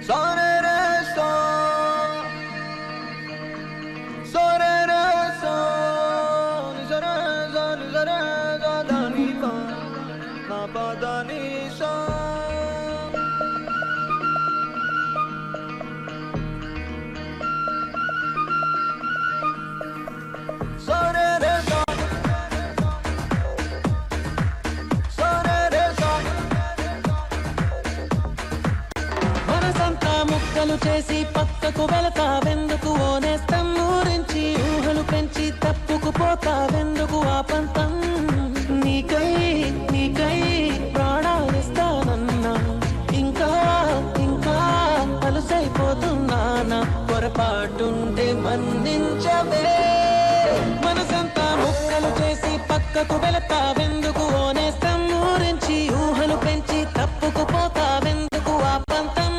Sore re so, sore re so, ni sore so, ni sore so, da ni pa, ma pa da ni so. Sore re so, sore re so. మనసంతా ముక్కలు చేసి పక్కకు వెళతావెందుకు ఓనేస్తం ఊరించి ఊహలు పెంచి తప్పుకుపోతావెందుకు ఆ పంతం నీకై నీకై ప్రాణాలిస్తానన్నా ఇంకా ఇంకా అలసైపోతున్నానా పొరపాటుంటే మన్నించవే మనసంతా ముక్కలు చేసి పక్కకు వెళతావెందుకు ఓనేస్తం ఊరించి ఊహలు పెంచి తప్పుకుపోతావెందుకు ఆ పంతం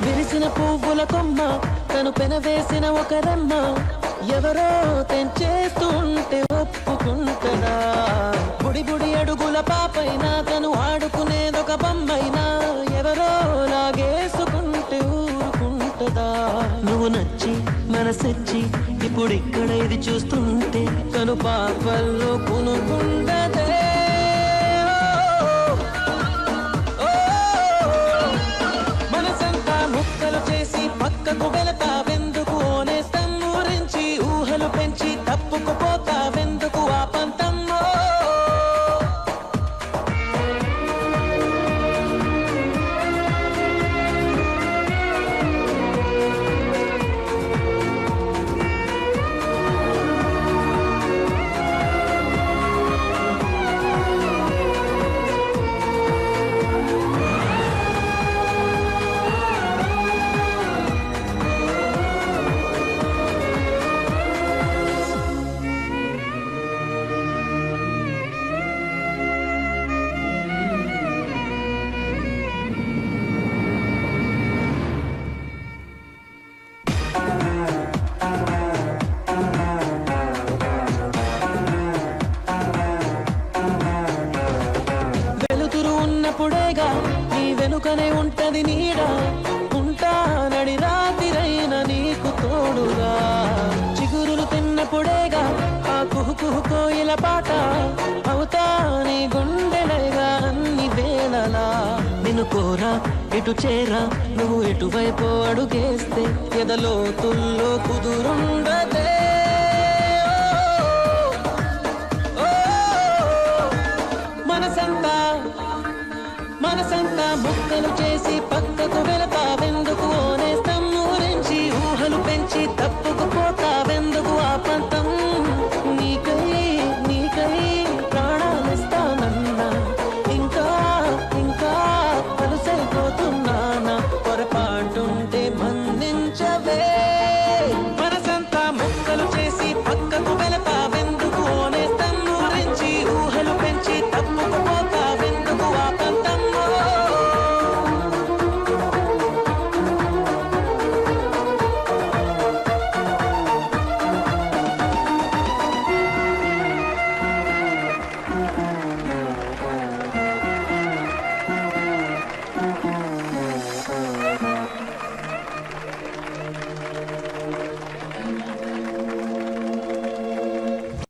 విరిసిన పువ్వుల కొమ్మ తను పెనవేసిన ఒక రెమ్మ ఎవరో తెంచేస్తుంటే ఒప్పుకుంటదా బుడి బుడి అడుగుల పాపైనా తను ఆడుకునేదొక బొమ్మైనా ఎవరో లాగేసుకుంటే ఊరుకుంటదా నువ్వు నచ్చి మనసెచ్చి ఇప్పుడిక్కడ ఇది చూస్తుంటే తను పాపల్లో కొనుక్కుంటదే మనసంతా ముక్కలు చేసి పక్కకు వెళతావెందుకు ఓనేస్తం ఊరించి ఊహలు పెంచి తప్పుకుపోతావెందుకు ఆ పంతమ్మో ఉన్నప్పుడేగా నీ వెనుకనే ఉంటది నీడ ఉంటానడి రాతిరైన నీకు తోడుగా చిగురులు తిన్నప్పుడేగా ఆ కుహు కోయిల పాట అవుతా నీ గుండెలగా అన్ని వేళలా నిన్ను కోరా ఇటు చేరా నువ్వు ఎటువైపు అడుగేస్తే ఎదలోతుల్లో కుదురుండదే మనసంతా ముక్కలు చేసి